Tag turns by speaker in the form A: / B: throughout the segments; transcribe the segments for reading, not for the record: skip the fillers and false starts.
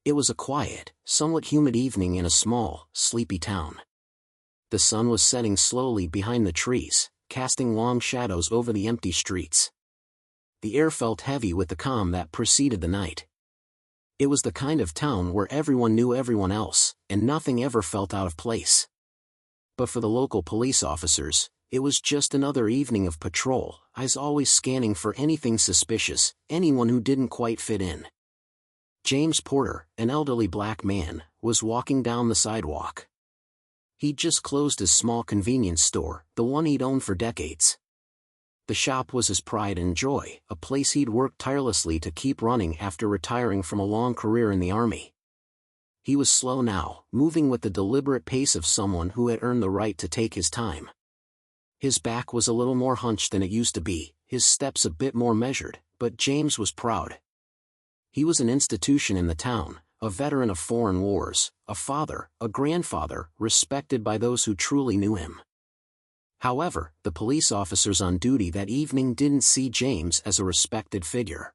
A: It was a quiet, somewhat humid evening in a small, sleepy town. The sun was setting slowly behind the trees, casting long shadows over the empty streets. The air felt heavy with the calm that preceded the night. It was the kind of town where everyone knew everyone else, and nothing ever felt out of place. But for the local police officers, it was just another evening of patrol, eyes always scanning for anything suspicious, anyone who didn't quite fit in. James Porter, an elderly black man, was walking down the sidewalk. He'd just closed his small convenience store, the one he'd owned for decades. The shop was his pride and joy, a place he'd worked tirelessly to keep running after retiring from a long career in the Army. He was slow now, moving with the deliberate pace of someone who had earned the right to take his time. His back was a little more hunched than it used to be, his steps a bit more measured, but James was proud. He was an institution in the town, a veteran of foreign wars, a father, a grandfather, respected by those who truly knew him. However, the police officers on duty that evening didn't see James as a respected figure.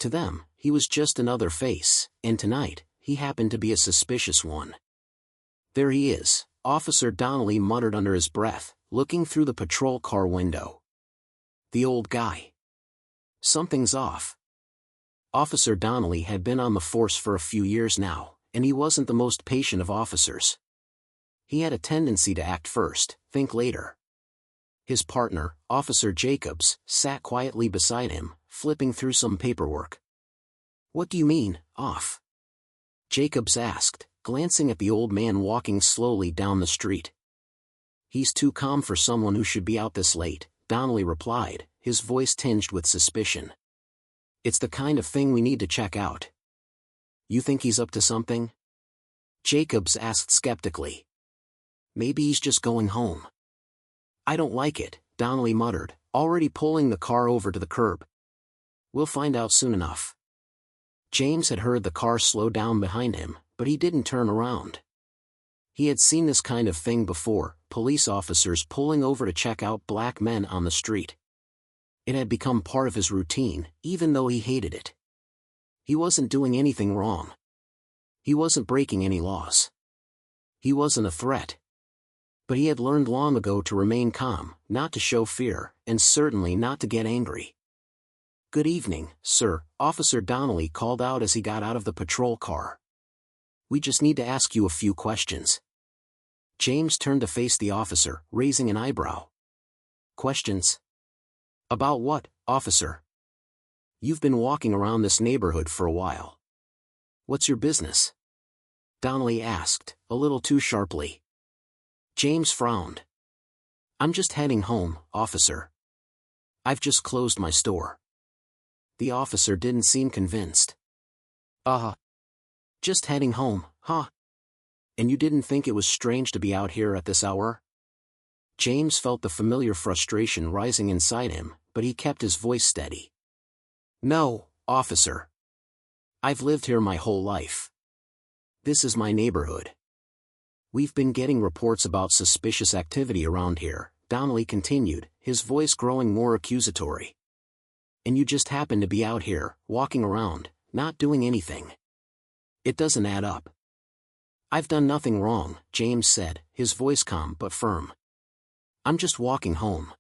A: To them, he was just another face, and tonight, he happened to be a suspicious one. "There he is," Officer Donnelly muttered under his breath, looking through the patrol car window. "The old guy. Something's off." Officer Donnelly had been on the force for a few years now, and he wasn't the most patient of officers. He had a tendency to act first, think later. His partner, Officer Jacobs, sat quietly beside him, flipping through some paperwork. "What do you mean, off?" Jacobs asked, glancing at the old man walking slowly down the street. "He's too calm for someone who should be out this late," Donnelly replied, his voice tinged with suspicion. "It's the kind of thing we need to check out." "You think he's up to something?" Jacobs asked skeptically. "Maybe he's just going home." "I don't like it," Donnelly muttered, already pulling the car over to the curb. "We'll find out soon enough." James had heard the car slow down behind him, but he didn't turn around. He had seen this kind of thing before, police officers pulling over to check out black men on the street. It had become part of his routine, even though he hated it. He wasn't doing anything wrong. He wasn't breaking any laws. He wasn't a threat. But he had learned long ago to remain calm, not to show fear, and certainly not to get angry. "Good evening, sir," Officer Donnelly called out as he got out of the patrol car. "We just need to ask you a few questions." James turned to face the officer, raising an eyebrow. "Questions? About what, officer?" "You've been walking around this neighborhood for a while. What's your business?" Donnelly asked, a little too sharply. James frowned. "I'm just heading home, officer. I've just closed my store." The officer didn't seem convinced. Just heading home, huh? And you didn't think it was strange to be out here at this hour?" James felt the familiar frustration rising inside him, but he kept his voice steady. "No, officer. I've lived here my whole life. This is my neighborhood. We've been getting reports about suspicious activity around here," Donnelly continued, his voice growing more accusatory. "And you just happen to be out here, walking around, not doing anything. It doesn't add up." "I've done nothing wrong," James said, his voice calm but firm. "I'm just walking home."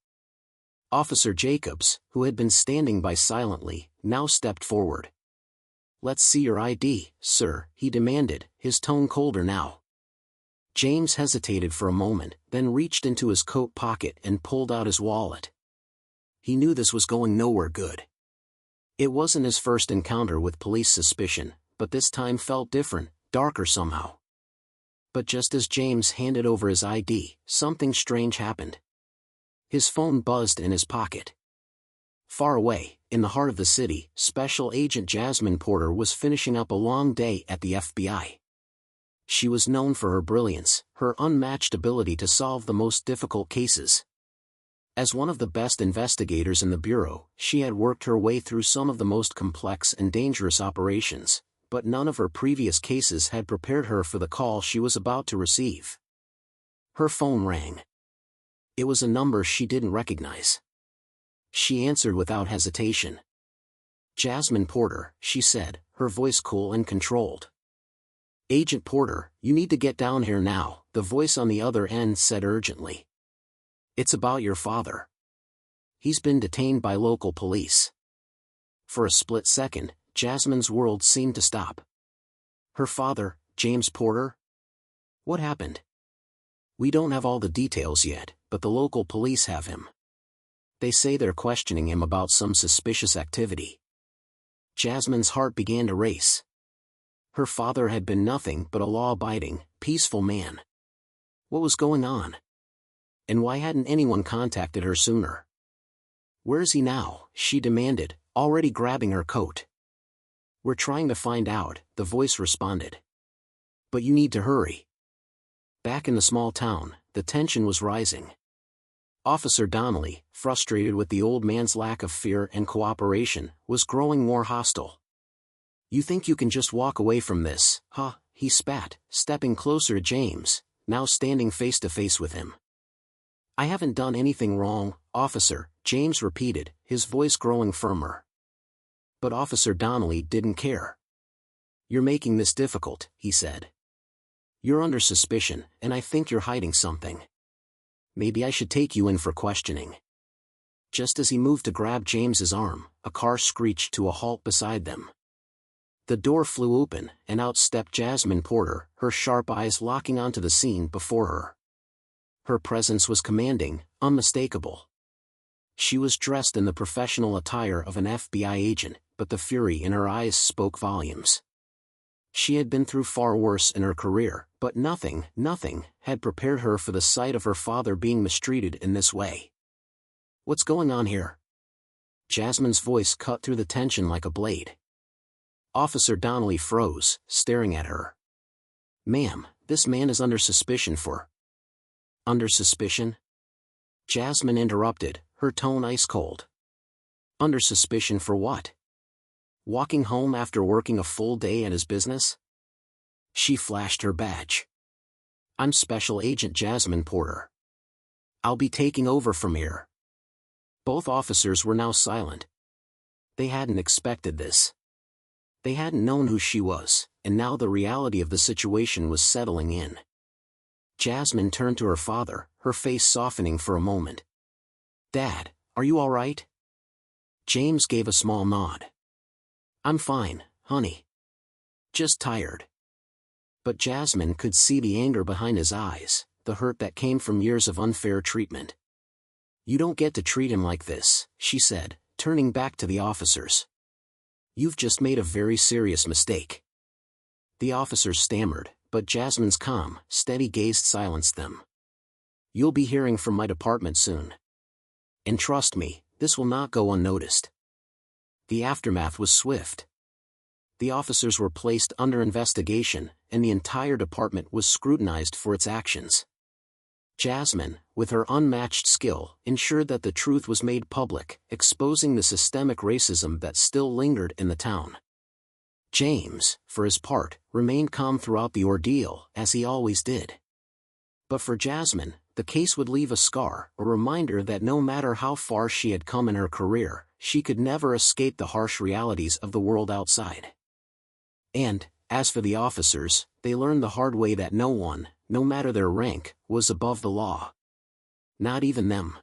A: Officer Jacobs, who had been standing by silently, now stepped forward. "Let's see your ID, sir," he demanded, his tone colder now. James hesitated for a moment, then reached into his coat pocket and pulled out his wallet. He knew this was going nowhere good. It wasn't his first encounter with police suspicion, but this time felt different, darker somehow. But just as James handed over his ID, something strange happened. His phone buzzed in his pocket. Far away, in the heart of the city, Special Agent Jasmine Porter was finishing up a long day at the FBI. She was known for her brilliance, her unmatched ability to solve the most difficult cases. As one of the best investigators in the Bureau, she had worked her way through some of the most complex and dangerous operations, but none of her previous cases had prepared her for the call she was about to receive. Her phone rang. It was a number she didn't recognize. She answered without hesitation. "Jasmine Porter," she said, her voice cool and controlled. "Agent Porter, you need to get down here now," the voice on the other end said urgently. "It's about your father. He's been detained by local police." For a split second, Jasmine's world seemed to stop. Her father, James Porter? What happened? "We don't have all the details yet, but the local police have him. They say they're questioning him about some suspicious activity." Jasmine's heart began to race. Her father had been nothing but a law-abiding, peaceful man. What was going on? And why hadn't anyone contacted her sooner? "Where's he now?" she demanded, already grabbing her coat. "We're trying to find out," the voice responded. "But you need to hurry." Back in the small town, the tension was rising. Officer Donnelly, frustrated with the old man's lack of fear and cooperation, was growing more hostile. "You think you can just walk away from this, huh?" he spat, stepping closer to James, now standing face to face with him. "I haven't done anything wrong, officer," James repeated, his voice growing firmer. But Officer Donnelly didn't care. "You're making this difficult," he said. "You're under suspicion, and I think you're hiding something. Maybe I should take you in for questioning." Just as he moved to grab James's arm, a car screeched to a halt beside them. The door flew open, and out stepped Jasmine Porter, her sharp eyes locking onto the scene before her. Her presence was commanding, unmistakable. She was dressed in the professional attire of an FBI agent, but the fury in her eyes spoke volumes. She had been through far worse in her career, but nothing had prepared her for the sight of her father being mistreated in this way. "What's going on here?" Jasmine's voice cut through the tension like a blade. Officer Donnelly froze, staring at her. "Ma'am, this man is under suspicion for—" "Under suspicion?" Jasmine interrupted, her tone ice cold. "Under suspicion for what? Walking home after working a full day at his business?" She flashed her badge. "I'm Special Agent Jasmine Porter. I'll be taking over from here." Both officers were now silent. They hadn't expected this. They hadn't known who she was, and now the reality of the situation was settling in. Jasmine turned to her father, her face softening for a moment. "Dad, are you all right?" James gave a small nod. "I'm fine, honey. Just tired." But Jasmine could see the anger behind his eyes, the hurt that came from years of unfair treatment. "You don't get to treat him like this," she said, turning back to the officers. "You've just made a very serious mistake." The officers stammered, but Jasmine's calm, steady gaze silenced them. "You'll be hearing from my department soon. And trust me, this will not go unnoticed." The aftermath was swift. The officers were placed under investigation, and the entire department was scrutinized for its actions. Jasmine, with her unmatched skill, ensured that the truth was made public, exposing the systemic racism that still lingered in the town. James, for his part, remained calm throughout the ordeal, as he always did. But for Jasmine, the case would leave a scar, a reminder that no matter how far she had come in her career, she could never escape the harsh realities of the world outside. And, as for the officers, they learned the hard way that no one, no matter their rank, was above the law. Not even them.